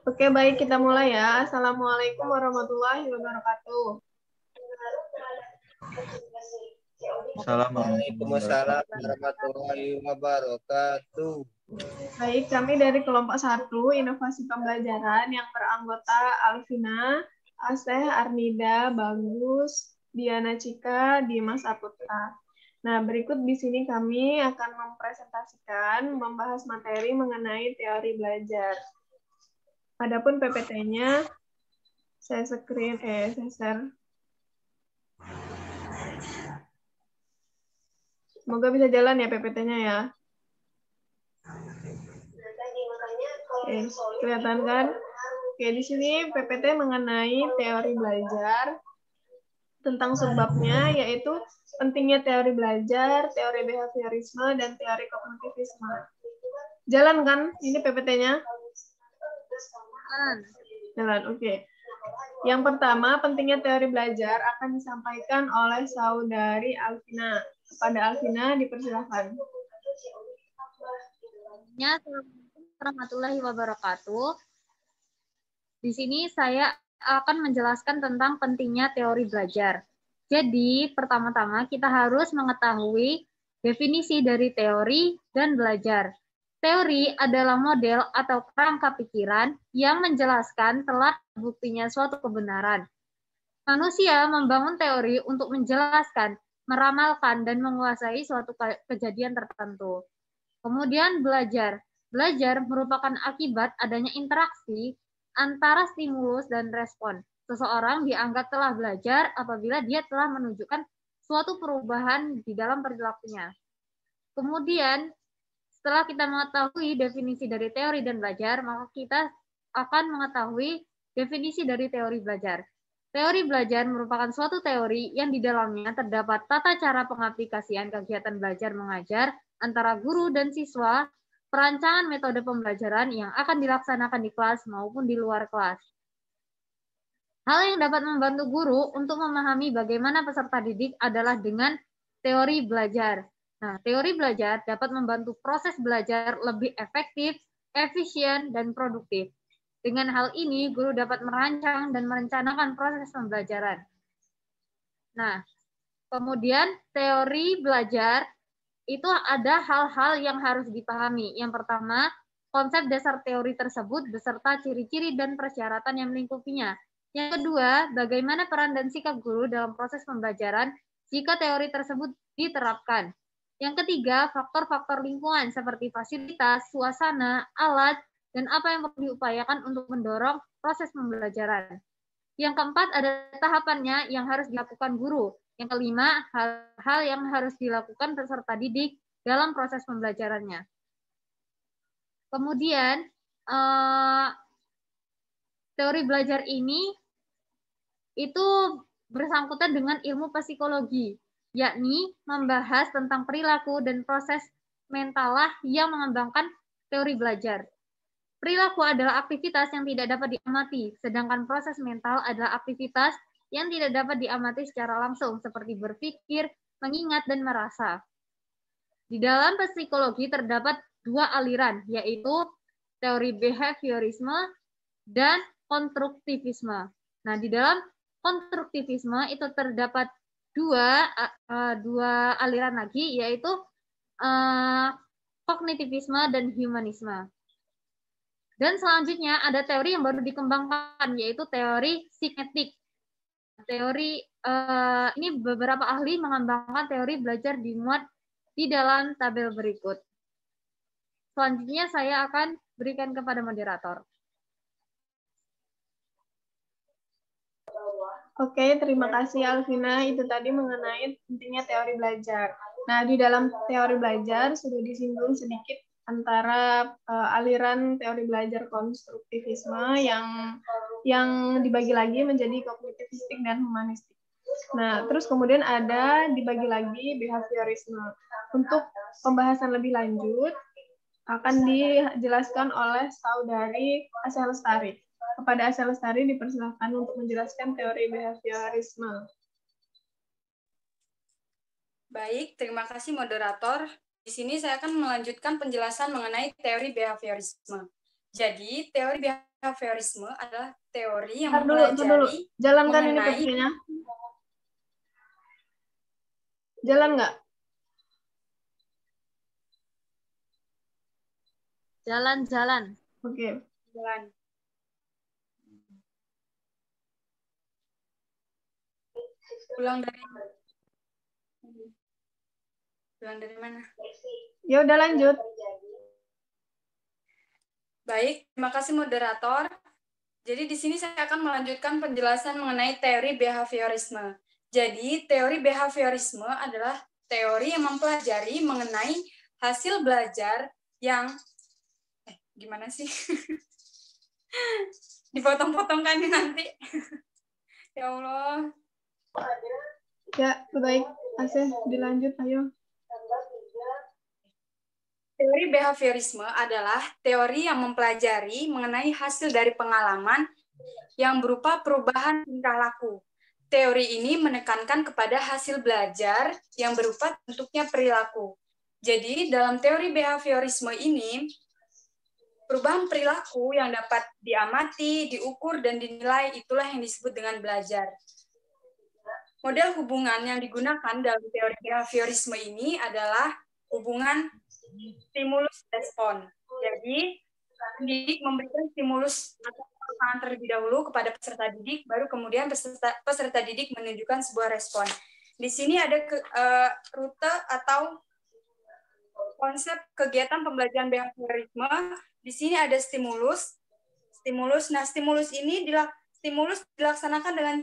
Oke, baik, kita mulai ya. Assalamualaikum warahmatullahi wabarakatuh. Waalaikumsalam warahmatullahi wabarakatuh. Baik, kami dari kelompok 1 Inovasi Pembelajaran yang beranggota Alvina, Aseh, Arnida, Bagus, Diana Cika, Dimas Saputra. Nah, berikut di sini kami akan membahas materi mengenai teori belajar. Adapun PPT-nya saya share. Semoga bisa jalan ya PPT-nya ya. Oke, kelihatan kan? Oke, di sini PPT mengenai teori belajar tentang sebabnya, yaitu pentingnya teori belajar, teori behaviorisme, dan teori kognitivisme. Jalan kan ini PPT-nya? Jalan, oke. Yang pertama, pentingnya teori belajar akan disampaikan oleh saudari Alvina. Kepada Alvina, dipersilakan. Assalamualaikum warahmatullahi wabarakatuh. Di sini saya akan menjelaskan tentang pentingnya teori belajar. Jadi, pertama-tama kita harus mengetahui definisi dari teori dan belajar. Teori adalah model atau kerangka pikiran yang menjelaskan telah buktinya suatu kebenaran. Manusia membangun teori untuk menjelaskan, meramalkan, dan menguasai suatu kejadian tertentu. Kemudian belajar. Belajar merupakan akibat adanya interaksi antara stimulus dan respon. Seseorang dianggap telah belajar apabila dia telah menunjukkan suatu perubahan di dalam perilakunya. Kemudian, setelah kita mengetahui definisi dari teori dan belajar, maka kita akan mengetahui definisi dari teori belajar. Teori belajar merupakan suatu teori yang di dalamnya terdapat tata cara pengaplikasian kegiatan belajar mengajar antara guru dan siswa, perancangan metode pembelajaran yang akan dilaksanakan di kelas maupun di luar kelas. Hal yang dapat membantu guru untuk memahami bagaimana peserta didik adalah dengan teori belajar. Nah, teori belajar dapat membantu proses belajar lebih efektif, efisien, dan produktif. Dengan hal ini, guru dapat merancang dan merencanakan proses pembelajaran. Nah, kemudian teori belajar itu ada hal-hal yang harus dipahami. Yang pertama, konsep dasar teori tersebut beserta ciri-ciri dan persyaratan yang melingkupinya. Yang kedua, bagaimana peran dan sikap guru dalam proses pembelajaran jika teori tersebut diterapkan. Yang ketiga, faktor-faktor lingkungan seperti fasilitas, suasana, alat, dan apa yang perlu diupayakan untuk mendorong proses pembelajaran. Yang keempat, ada tahapannya yang harus dilakukan guru. Yang kelima, hal-hal yang harus dilakukan peserta didik dalam proses pembelajarannya. Kemudian, teori belajar ini itu bersangkutan dengan ilmu psikologi, yakni membahas tentang perilaku dan proses mentalah yang mengembangkan teori belajar. Perilaku adalah aktivitas yang tidak dapat diamati, sedangkan proses mental adalah aktivitas yang tidak dapat diamati secara langsung, seperti berpikir, mengingat, dan merasa. Di dalam psikologi terdapat dua aliran, yaitu teori behaviorisme dan konstruktivisme. Nah, di dalam konstruktivisme itu terdapat dua aliran lagi, yaitu kognitivisme dan humanisme. Dan selanjutnya ada teori yang baru dikembangkan, yaitu teori psikiatrik. Teori ini beberapa ahli mengembangkan teori belajar dimuat di dalam tabel berikut. Selanjutnya saya akan berikan kepada moderator. Oke, terima kasih Alvina. Itu tadi mengenai pentingnya teori belajar. Nah, di dalam teori belajar sudah disinggung sedikit antara aliran teori belajar konstruktivisme yang dibagi lagi menjadi kognitivistik dan humanistik. Nah, terus kemudian ada dibagi lagi behaviorisme. Untuk pembahasan lebih lanjut akan dijelaskan oleh saudari Asel Lestari. Kepada Asel Lestari dipersilakan untuk menjelaskan teori behaviorisme. Baik, terima kasih moderator. Di sini saya akan melanjutkan penjelasan mengenai teori behaviorisme. Jadi, teori behaviorisme adalah teori yang Ntar dulu. mempelajari Jalankan ini mengenai PPT-nya. Jalan nggak? Jalan-jalan. Oke. jalan. Pulang dari mana? Ya udah lanjut. Baik, terima kasih moderator. Jadi di sini saya akan melanjutkan penjelasan mengenai teori behaviorisme. Jadi teori behaviorisme adalah teori yang mempelajari mengenai hasil belajar yang gimana sih? Dipotong-potong kan nanti. Ya Allah. Ya, baik. Asih, dilanjut, ayo. Teori behaviorisme adalah teori yang mempelajari mengenai hasil dari pengalaman yang berupa perubahan tingkah laku. Teori ini menekankan kepada hasil belajar yang berupa bentuknya perilaku. Jadi, dalam teori behaviorisme ini, perubahan perilaku yang dapat diamati, diukur, dan dinilai itulah yang disebut dengan belajar. Model hubungan yang digunakan dalam teori behaviorisme ini adalah hubungan stimulus-respon. Jadi, pendidik memberikan stimulus atau pasangan terlebih dahulu kepada peserta didik, baru kemudian peserta didik menunjukkan sebuah respon. Di sini ada rute atau konsep kegiatan pembelajaran behaviorisme. Di sini ada stimulus. Nah, stimulus dilaksanakan dengan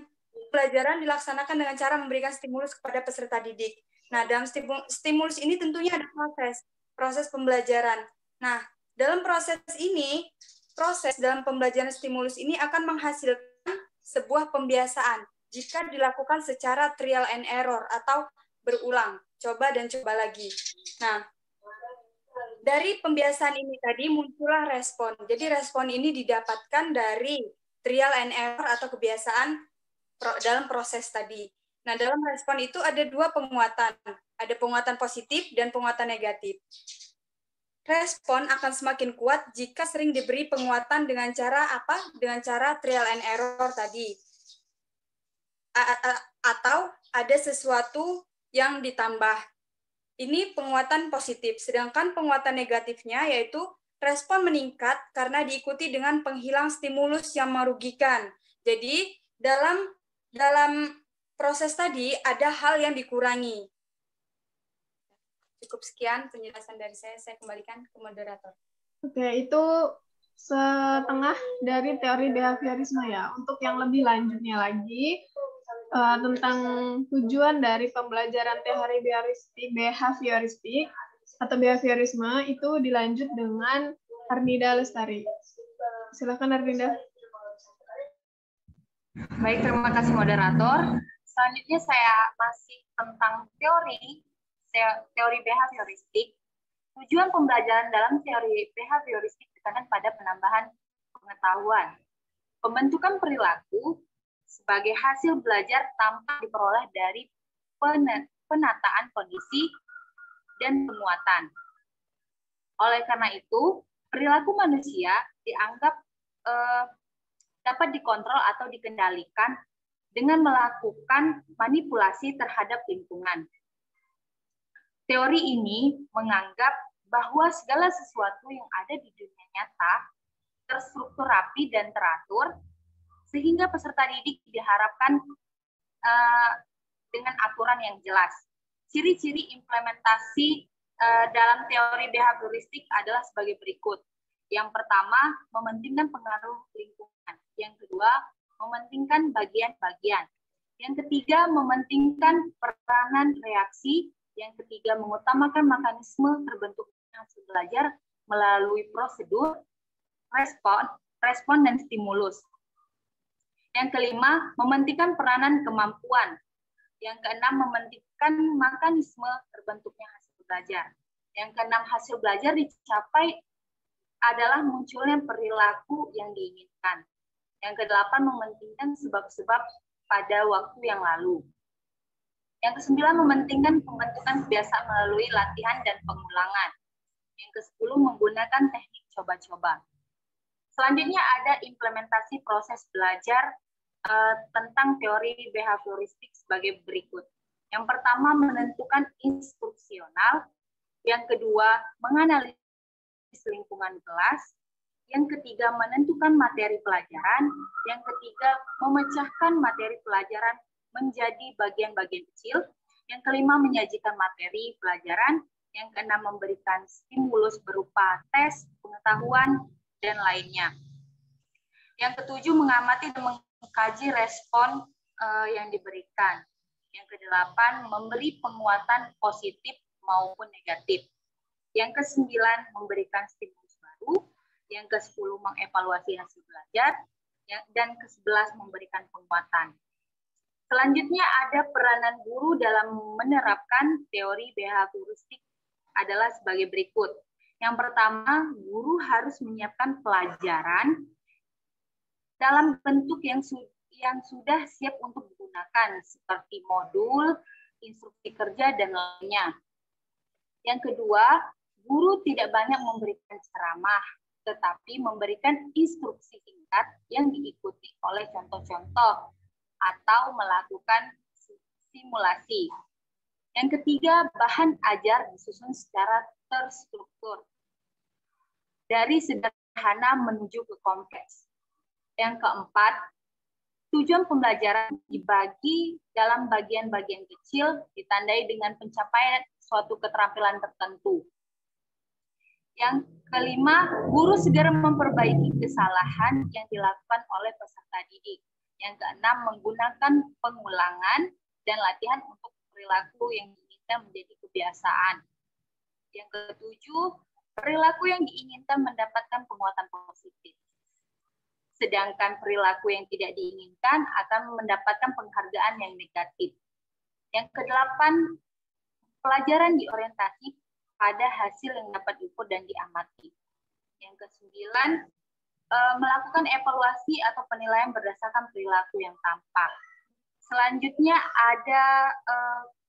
pelajaran dilaksanakan dengan cara memberikan stimulus kepada peserta didik. Nah, dalam stimulus ini tentunya ada proses pembelajaran. Nah, dalam proses dalam pembelajaran stimulus ini akan menghasilkan sebuah pembiasaan jika dilakukan secara trial and error atau berulang, coba dan coba lagi. Nah, dari pembiasaan ini tadi muncullah respon. Jadi respon ini didapatkan dari trial and error atau kebiasaan dalam proses tadi. Nah, dalam respon itu ada dua penguatan. Ada penguatan positif dan penguatan negatif. Respon akan semakin kuat jika sering diberi penguatan dengan cara apa? Dengan cara trial and error tadi. Atau ada sesuatu yang ditambah. Ini penguatan positif. Sedangkan penguatan negatifnya yaitu respon meningkat karena diikuti dengan penghilang stimulus yang merugikan. Jadi, dalam proses tadi ada hal yang dikurangi. Cukup sekian penjelasan dari saya kembalikan ke moderator. Oke, itu setengah dari teori behaviorisme ya. Untuk yang lebih lanjutnya lagi, tentang tujuan dari pembelajaran teori behavioristik atau behaviorisme itu dilanjut dengan Arnida Lestari. Silakan Arnida. Baik, terima kasih moderator. Selanjutnya saya masih tentang teori behavioristik. Tujuan pembelajaran dalam teori behavioristik ditekankan pada penambahan pengetahuan, pembentukan perilaku sebagai hasil belajar tanpa diperoleh dari penataan kondisi dan penguatan. Oleh karena itu, perilaku manusia dianggap dapat dikontrol atau dikendalikan dengan melakukan manipulasi terhadap lingkungan. Teori ini menganggap bahwa segala sesuatu yang ada di dunia nyata terstruktur rapi dan teratur, sehingga peserta didik diharapkan dengan aturan yang jelas. Ciri-ciri implementasi dalam teori behavioristik adalah sebagai berikut. Yang pertama, mementingkan pengaruh lingkungan. Yang kedua, mementingkan bagian-bagian. Yang ketiga, mementingkan peranan reaksi. Yang ketiga, mengutamakan mekanisme terbentuknya hasil belajar melalui prosedur, respon, dan stimulus. Yang kelima, mementingkan peranan kemampuan. Yang keenam, mementingkan mekanisme terbentuknya hasil belajar. Yang keenam, hasil belajar dicapai adalah munculnya perilaku yang diinginkan. Yang kedelapan, mementingkan sebab-sebab pada waktu yang lalu. Yang kesembilan, mementingkan pembentukan kebiasaan melalui latihan dan pengulangan. Yang kesepuluh, menggunakan teknik coba-coba. Selanjutnya ada implementasi proses belajar tentang teori behavioristik sebagai berikut. Yang pertama, menentukan instruksional. Yang kedua, menganalisis lingkungan kelas. Yang ketiga, menentukan materi pelajaran. Yang ketiga, memecahkan materi pelajaran menjadi bagian-bagian kecil. Yang kelima, menyajikan materi pelajaran. Yang keenam, memberikan stimulus berupa tes, pengetahuan, dan lainnya. Yang ketujuh, mengamati dan mengkaji respon yang diberikan. Yang kedelapan, memberi penguatan positif maupun negatif. Yang kesembilan, memberikan stimulus baru. Yang ke-10, mengevaluasi hasil belajar. Dan ke-11, memberikan penguatan. Selanjutnya ada peranan guru dalam menerapkan teori behavioristik adalah sebagai berikut. Yang pertama, guru harus menyiapkan pelajaran dalam bentuk yang sudah siap untuk digunakan, seperti modul, instruksi kerja, dan lainnya. Yang kedua, guru tidak banyak memberikan ceramah, tetapi memberikan instruksi singkat yang diikuti oleh contoh-contoh atau melakukan simulasi. Yang ketiga, bahan ajar disusun secara terstruktur, dari sederhana menuju ke kompleks. Yang keempat, tujuan pembelajaran dibagi dalam bagian-bagian kecil, ditandai dengan pencapaian suatu keterampilan tertentu. Yang kelima, guru segera memperbaiki kesalahan yang dilakukan oleh peserta didik. Yang keenam, menggunakan pengulangan dan latihan untuk perilaku yang diinginkan menjadi kebiasaan. Yang ketujuh, perilaku yang diinginkan mendapatkan penguatan positif. Sedangkan perilaku yang tidak diinginkan akan mendapatkan penghargaan yang negatif. Yang kedelapan, pelajaran diorientasi pada hasil yang dapat diukur dan diamati. Yang kesembilan, melakukan evaluasi atau penilaian berdasarkan perilaku yang tampak. Selanjutnya ada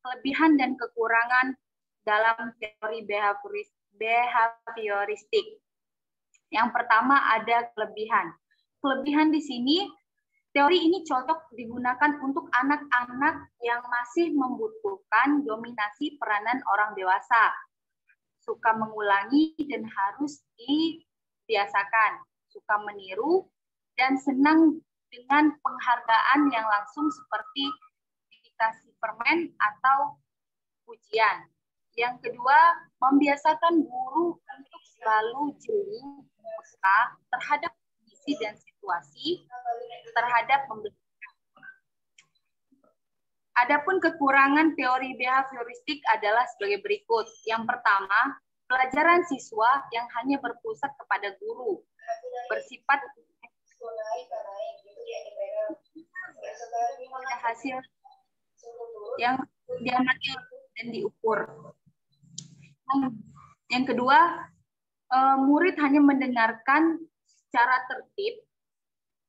kelebihan dan kekurangan dalam teori behavioristik. Yang pertama ada kelebihan. Kelebihan di sini, teori ini cocok digunakan untuk anak-anak yang masih membutuhkan dominasi peranan orang dewasa, suka mengulangi dan harus dibiasakan, suka meniru, dan senang dengan penghargaan yang langsung seperti dikasih permen atau pujian. Yang kedua, membiasakan guru untuk selalu jeli terhadap kondisi dan situasi terhadap pembelajaran. Adapun kekurangan teori behavioristik adalah sebagai berikut. Yang pertama, pelajaran siswa yang hanya berpusat kepada guru, bersifat hasil yang diamati dan diukur. Yang kedua, murid hanya mendengarkan secara tertib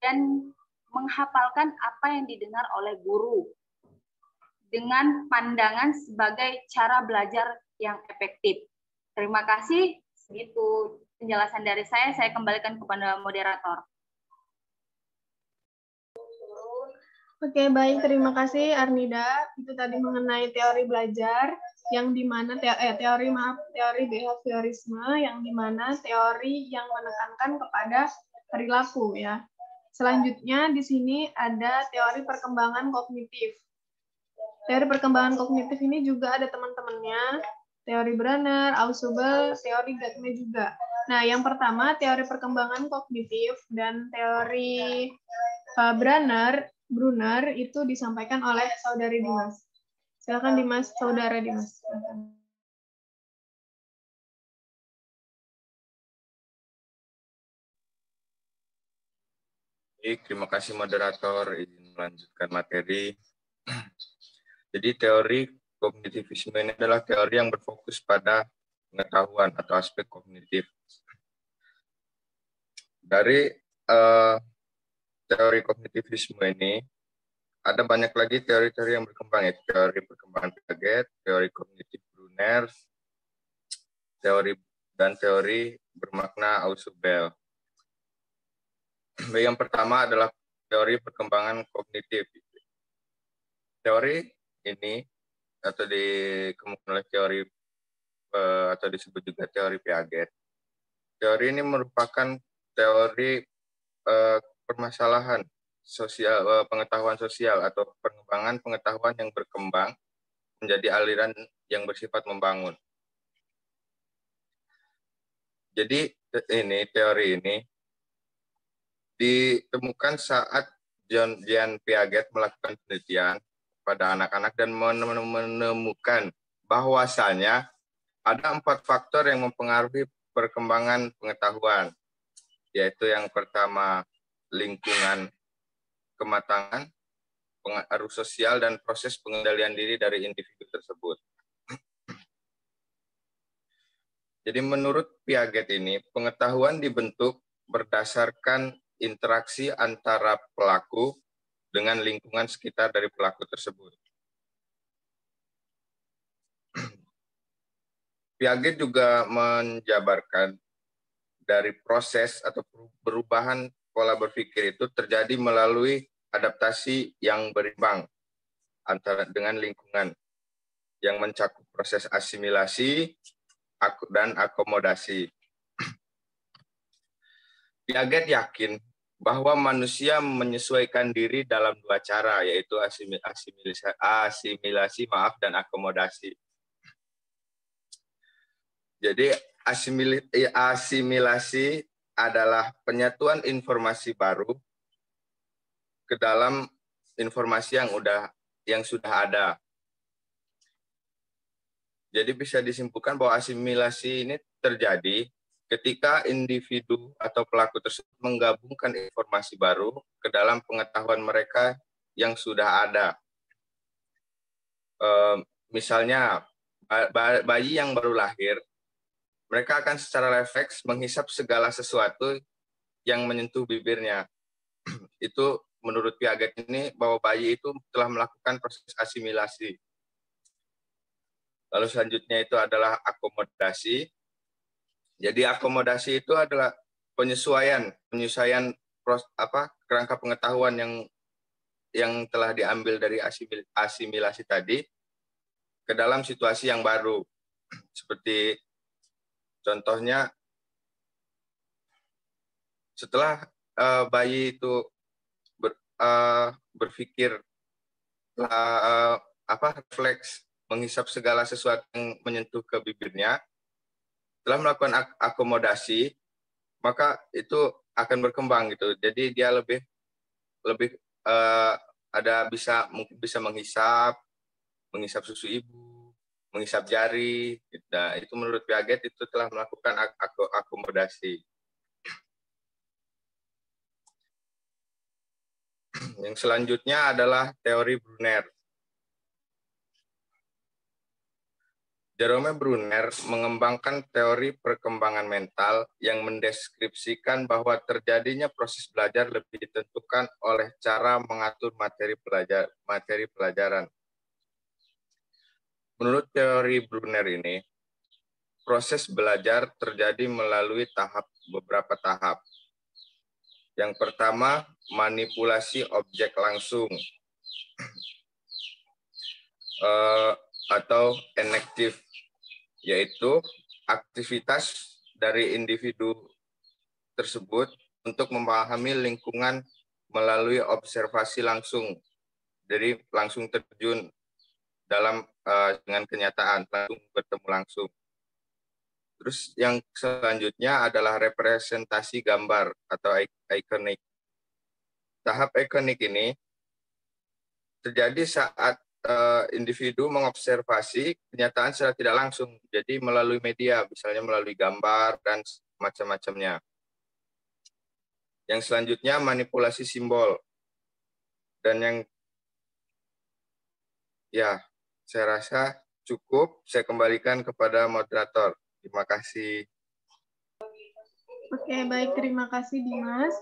dan menghafalkan apa yang didengar oleh guru dengan pandangan sebagai cara belajar yang efektif. Terima kasih. Segitu penjelasan dari saya kembalikan kepada moderator. Oke, baik. Terima kasih, Arnida. Itu tadi mengenai teori belajar, yang dimana teori behaviorisme, yang dimana teori yang menekankan kepada perilaku, ya. Selanjutnya di sini ada teori perkembangan kognitif. Teori perkembangan kognitif ini juga ada teman-temannya, teori Brunner, Ausubel, teori Gatme juga. Nah, yang pertama teori perkembangan kognitif dan teori Brunner itu disampaikan oleh Saudari Dimas. Silakan Dimas, Saudara Dimas. Silakan. Baik, terima kasih moderator. Izin melanjutkan materi. Jadi teori kognitivisme ini adalah teori yang berfokus pada pengetahuan atau aspek kognitif. Dari teori kognitivisme ini ada banyak lagi teori-teori yang berkembang, ya. Teori perkembangan Piaget, teori kognitif Brunner, teori bermakna Ausubel. Yang pertama adalah teori perkembangan kognitif. Teori ini atau dikemukakan oleh teori atau disebut juga teori Piaget. Teori ini merupakan teori permasalahan sosial, pengetahuan sosial atau pengembangan pengetahuan yang berkembang menjadi aliran yang bersifat membangun. Jadi teori ini ditemukan saat Jean Piaget melakukan penelitian pada anak-anak dan menemukan bahwasanya ada 4 faktor yang mempengaruhi perkembangan pengetahuan, yaitu yang pertama lingkungan, kematangan, pengaruh sosial, dan proses pengendalian diri dari individu tersebut. Jadi menurut Piaget ini, pengetahuan dibentuk berdasarkan interaksi antara pelaku dengan lingkungan sekitar dari pelaku tersebut. Piaget juga menjabarkan dari proses atau perubahan pola berpikir itu terjadi melalui adaptasi yang berimbang antara dengan lingkungan yang mencakup proses asimilasi dan akomodasi. Piaget yakin bahwa manusia menyesuaikan diri dalam 2 cara, yaitu asimilasi dan akomodasi. Jadi asimilasi adalah penyatuan informasi baru ke dalam informasi yang sudah ada. Jadi bisa disimpulkan bahwa asimilasi ini terjadi ketika individu atau pelaku tersebut menggabungkan informasi baru ke dalam pengetahuan mereka yang sudah ada. Misalnya bayi yang baru lahir, mereka akan secara refleks menghisap segala sesuatu yang menyentuh bibirnya. Itu menurut Piaget ini bahwa bayi itu telah melakukan proses asimilasi. Lalu selanjutnya itu adalah akomodasi. Jadi akomodasi itu adalah penyesuaian kerangka pengetahuan yang telah diambil dari asimilasi tadi ke dalam situasi yang baru. Seperti contohnya, setelah bayi itu berpikir refleks menghisap segala sesuatu yang menyentuh ke bibirnya, setelah melakukan akomodasi, maka itu akan berkembang gitu. Jadi dia lebih mungkin bisa menghisap susu ibu, menghisap jari. Nah, itu menurut Piaget itu telah melakukan akomodasi. Yang selanjutnya adalah teori Brunner. Jerome Brunner mengembangkan teori perkembangan mental yang mendeskripsikan bahwa terjadinya proses belajar lebih ditentukan oleh cara mengatur materi pelajaran. Menurut teori Brunner ini, proses belajar terjadi melalui beberapa tahap. Yang pertama, manipulasi objek langsung atau enektif, yaitu aktivitas dari individu tersebut untuk memahami lingkungan melalui observasi langsung, jadi langsung terjun dengan kenyataan, langsung bertemu langsung. Terus yang selanjutnya adalah representasi gambar atau ikonik. Tahap ikonik ini terjadi saat individu mengobservasi kenyataan secara tidak langsung, jadi melalui media, misalnya melalui gambar dan macam-macamnya. Yang selanjutnya manipulasi simbol. Dan saya rasa cukup. Saya kembalikan kepada moderator. Terima kasih. Oke, baik. Terima kasih, Dimas.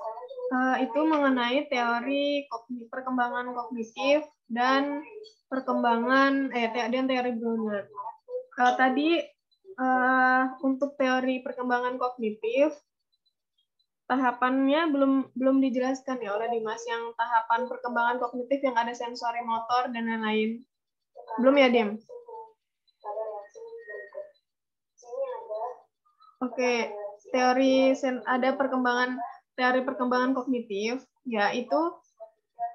Itu mengenai teori perkembangan kognitif dan teori Brunner. Tadi untuk teori perkembangan kognitif tahapannya belum dijelaskan ya oleh Dimas, yang tahapan perkembangan kognitif yang ada sensori motor dan lain-lain. Belum ya, Dim? Oke, ada teori perkembangan kognitif, yaitu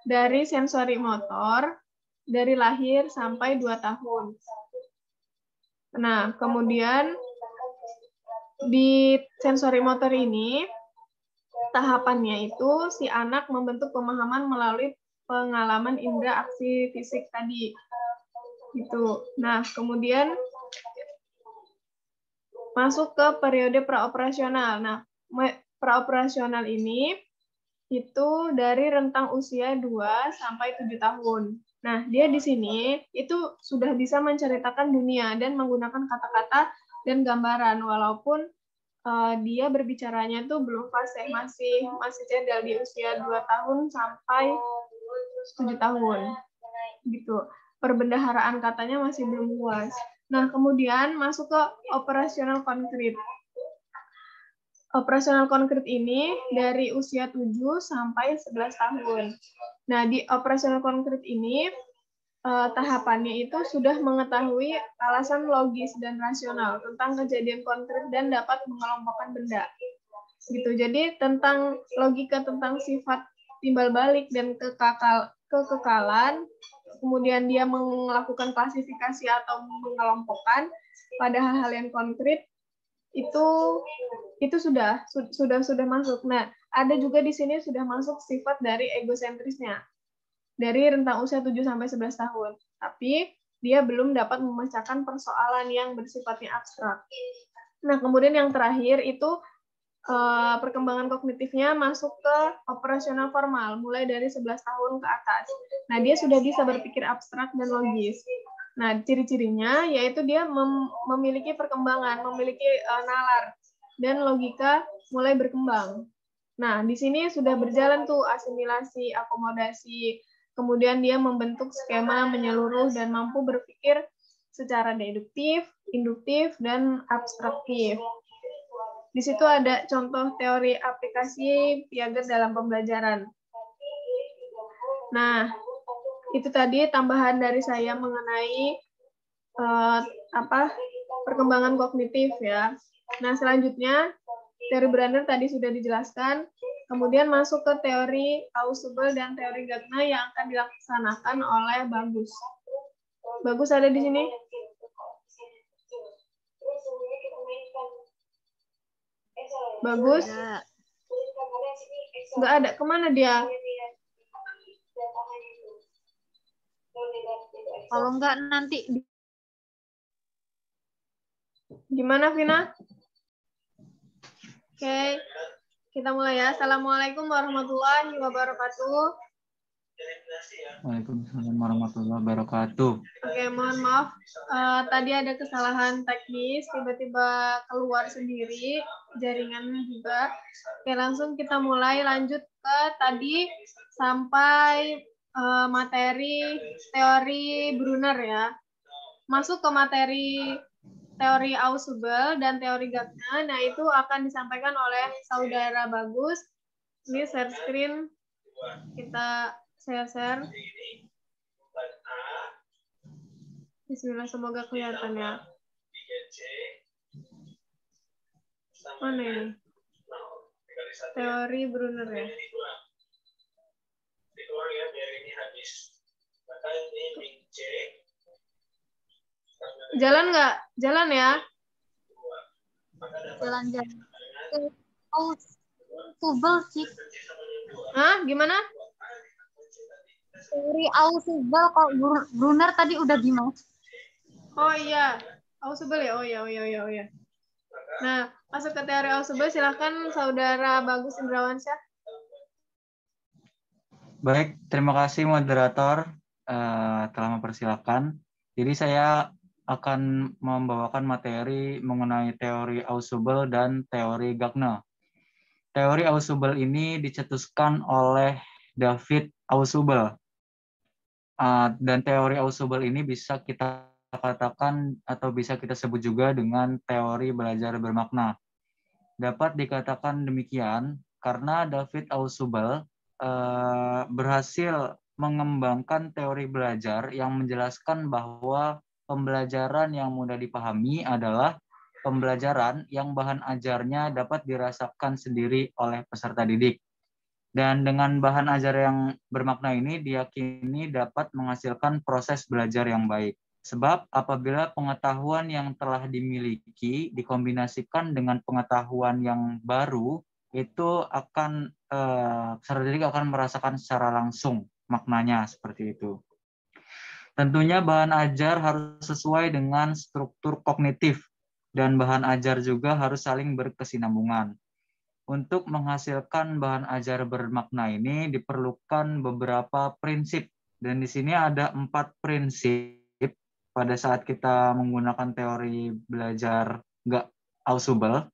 dari sensori motor dari lahir sampai 2 tahun. Nah, kemudian di sensori motor ini tahapannya itu si anak membentuk pemahaman melalui pengalaman indera aksi fisik tadi. Gitu. Nah, kemudian masuk ke periode praoperasional. Nah, praoperasional ini itu dari rentang usia 2 sampai 7 tahun. Nah, dia di sini itu sudah bisa menceritakan dunia dan menggunakan kata-kata dan gambaran, walaupun dia berbicaranya tuh belum fase, masih cedal di usia 2 tahun sampai 7 tahun. Gitu. Perbendaharaan katanya masih belum puas. Nah, kemudian masuk ke operasional konkret. Operasional konkret ini dari usia 7 sampai 11 tahun. Nah, di operasional konkret ini tahapannya itu sudah mengetahui alasan logis dan rasional tentang kejadian konkret dan dapat mengelompokkan benda. Gitu. Jadi tentang logika tentang sifat timbal balik dan kekekalan, kemudian dia melakukan klasifikasi atau mengelompokkan pada hal-hal yang konkret, itu sudah masuk. Nah, ada juga di sini sudah masuk sifat dari egosentrisnya dari rentang usia 7 sampai 11 tahun. Tapi dia belum dapat memecahkan persoalan yang bersifatnya abstrak. Nah, kemudian yang terakhir itu perkembangan kognitifnya masuk ke operasional formal mulai dari 11 tahun ke atas. Nah, dia sudah bisa berpikir abstrak dan logis. Nah, ciri-cirinya yaitu dia memiliki perkembangan, memiliki nalar, dan logika mulai berkembang. Nah, di sini sudah berjalan tuh asimilasi, akomodasi, kemudian dia membentuk skema menyeluruh dan mampu berpikir secara deduktif, induktif, dan abstraktif. Di situ ada contoh teori aplikasi Piaget dalam pembelajaran. Nah, itu tadi tambahan dari saya mengenai perkembangan kognitif ya. Nah, selanjutnya teori Brenner tadi sudah dijelaskan. Kemudian masuk ke teori Ausubel dan teori Gardner yang akan dilaksanakan oleh Bagus. Bagus ada di sini? Bagus? Nggak ada. Kemana dia? Kalau nggak nanti. Gimana, Vina? Oke, kita mulai ya. Assalamualaikum warahmatullahi wabarakatuh. Waalaikumsalam warahmatullahi wabarakatuh. Oke, mohon maaf. Tadi ada kesalahan teknis, tiba-tiba keluar sendiri, jaringannya juga. Oke, langsung kita mulai lanjut ke tadi sampai materi teori Brunner ya. Masuk ke materi teori Ausubel dan teori Gardner. Nah, itu akan disampaikan oleh saudara Bagus. Ini share screen. Kita share. Bismillah, semoga kelihatan ya. Mana ini? Teori Brunner ya. Jalan nggak? Jalan ya? Jalan. Ausubel sih. Hah? Gimana? Teori Ausubel kok Brunner tadi udah gimana? Oh iya, Ausubel ya. Oh iya. Nah, masuk ke teori Ausubel, silakan saudara Bagus Indrawansyah. Baik, terima kasih moderator telah mempersilakan. Jadi saya akan membawakan materi mengenai teori Ausubel dan teori Gardner. Teori Ausubel ini dicetuskan oleh David Ausubel. Dan teori Ausubel ini bisa kita katakan atau bisa kita sebut juga dengan teori belajar bermakna. Dapat dikatakan demikian karena David Ausubel berhasil mengembangkan teori belajar yang menjelaskan bahwa pembelajaran yang mudah dipahami adalah pembelajaran yang bahan ajarnya dapat dirasakan sendiri oleh peserta didik. Dan dengan bahan ajar yang bermakna ini diyakini dapat menghasilkan proses belajar yang baik. Sebab apabila pengetahuan yang telah dimiliki dikombinasikan dengan pengetahuan yang baru, itu akan peserta didik akan merasakan secara langsung maknanya seperti itu. Tentunya bahan ajar harus sesuai dengan struktur kognitif dan bahan ajar juga harus saling berkesinambungan. Untuk menghasilkan bahan ajar bermakna ini diperlukan beberapa prinsip, dan di sini ada 4 prinsip pada saat kita menggunakan teori belajar Ausubel.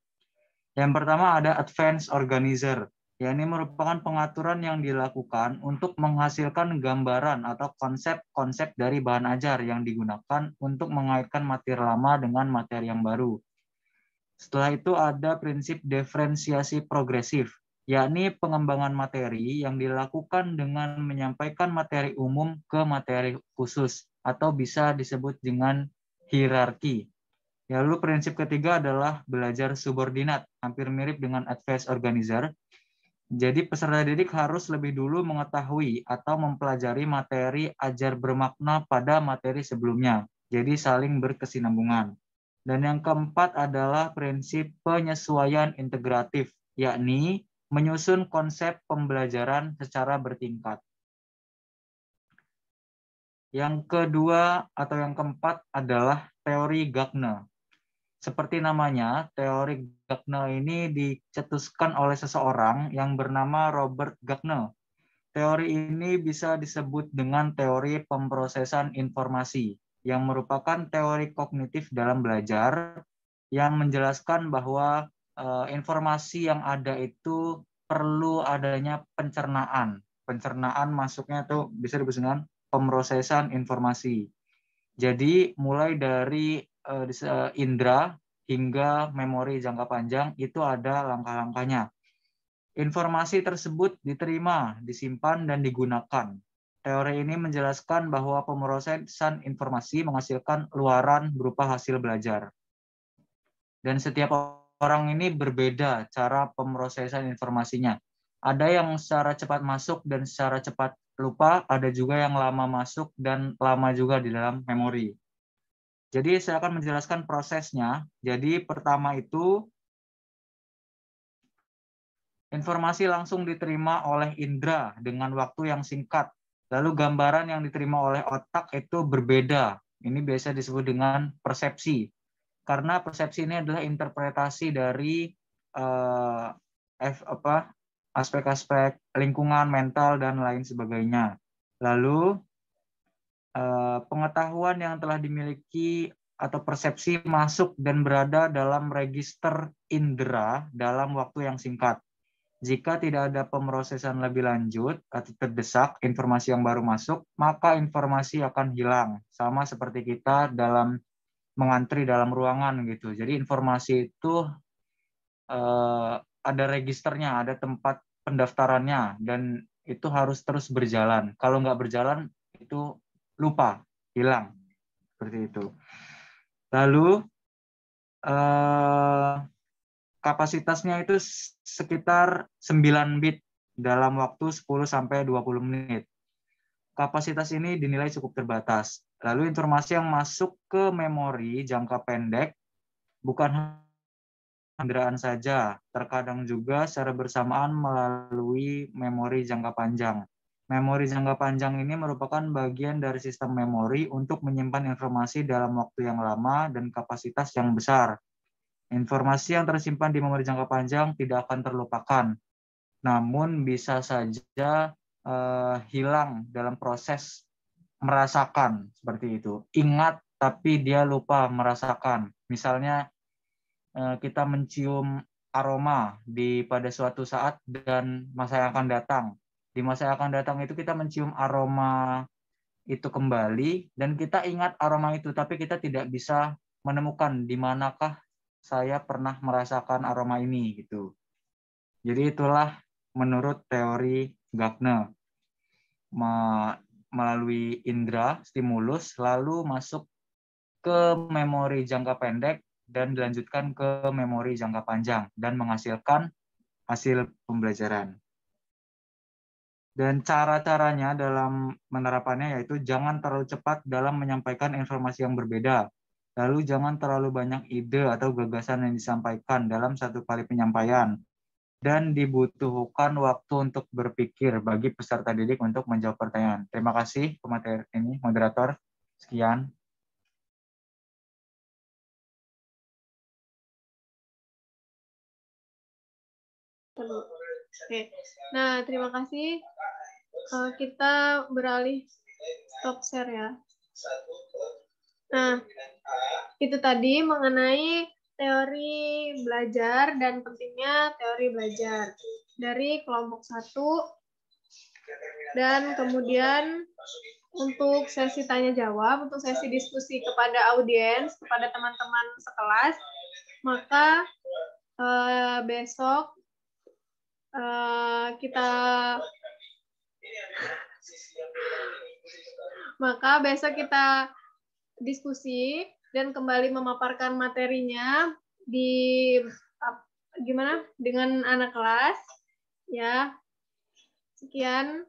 Yang pertama ada advanced organizer, yakni merupakan pengaturan yang dilakukan untuk menghasilkan gambaran atau konsep-konsep dari bahan ajar yang digunakan untuk mengaitkan materi lama dengan materi yang baru. Setelah itu ada prinsip diferensiasi progresif, yakni pengembangan materi yang dilakukan dengan menyampaikan materi umum ke materi khusus, atau bisa disebut dengan hierarki. Lalu prinsip ketiga adalah belajar subordinat, hampir mirip dengan advanced organizer. Jadi peserta didik harus lebih dulu mengetahui atau mempelajari materi ajar bermakna pada materi sebelumnya. Jadi saling berkesinambungan. Dan yang keempat adalah prinsip penyesuaian integratif, yakni menyusun konsep pembelajaran secara bertingkat. Yang kedua atau yang keempat adalah teori Gagner. Seperti namanya, teori Gagner ini dicetuskan oleh seseorang yang bernama Robert Gagner. Teori ini bisa disebut dengan teori pemrosesan informasi, yang merupakan teori kognitif dalam belajar, yang menjelaskan bahwa informasi yang ada itu perlu adanya pencernaan. Pencernaan masuknya itu bisa disebut dengan pemrosesan informasi. Jadi mulai dari indera hingga memori jangka panjang itu ada langkah-langkahnya. Informasi tersebut diterima, disimpan, dan digunakan. Teori ini menjelaskan bahwa pemrosesan informasi menghasilkan luaran berupa hasil belajar. Dan setiap orang ini berbeda cara pemrosesan informasinya. Ada yang secara cepat masuk dan secara cepat lupa, ada juga yang lama masuk dan lama juga di dalam memori. Jadi saya akan menjelaskan prosesnya. Jadi pertama itu informasi langsung diterima oleh indera dengan waktu yang singkat. Lalu gambaran yang diterima oleh otak itu berbeda. Ini biasa disebut dengan persepsi. Karena persepsi ini adalah interpretasi dari aspek-aspek lingkungan, mental, dan lain sebagainya. Lalu pengetahuan yang telah dimiliki atau persepsi masuk dan berada dalam register indera dalam waktu yang singkat. Jika tidak ada pemrosesan lebih lanjut atau terdesak informasi yang baru masuk, maka informasi akan hilang. Sama seperti kita dalam mengantri dalam ruangan gitu. Jadi informasi itu ada registernya, ada tempat pendaftarannya, dan itu harus terus berjalan. Kalau nggak berjalan, itu lupa, hilang. Seperti itu. Lalu kapasitasnya itu sekitar 9 bit dalam waktu 10-20 menit. Kapasitas ini dinilai cukup terbatas. Lalu informasi yang masuk ke memori jangka pendek bukan inderaan saja, terkadang juga secara bersamaan melalui memori jangka panjang. Memori jangka panjang ini merupakan bagian dari sistem memori untuk menyimpan informasi dalam waktu yang lama dan kapasitas yang besar. Informasi yang tersimpan di memori jangka panjang tidak akan terlupakan, namun bisa saja hilang dalam proses merasakan, seperti itu. Ingat, tapi dia lupa merasakan. Misalnya, kita mencium aroma pada suatu saat dan masa yang akan datang. Di masa yang akan datang itu kita mencium aroma itu kembali dan kita ingat aroma itu, tapi kita tidak bisa menemukan di manakah saya pernah merasakan aroma ini gitu. Jadi itulah menurut teori Gardner. Melalui indera, stimulus, lalu masuk ke memori jangka pendek dan dilanjutkan ke memori jangka panjang dan menghasilkan hasil pembelajaran. Dan cara-caranya dalam penerapannya yaitu jangan terlalu cepat dalam menyampaikan informasi yang berbeda. Lalu jangan terlalu banyak ide atau gagasan yang disampaikan dalam satu kali penyampaian. Dan dibutuhkan waktu untuk berpikir bagi peserta didik untuk menjawab pertanyaan. Terima kasih pemateri ini, moderator. Sekian. Oke. Nah, terima kasih. Kita beralih stop share ya. Nah, itu tadi mengenai teori belajar dan pentingnya teori belajar dari kelompok 1, dan kemudian untuk sesi tanya jawab, untuk sesi diskusi kepada audiens, kepada teman-teman sekelas, maka besok kita diskusi dan kembali memaparkan materinya dengan anak kelas ya. Sekian.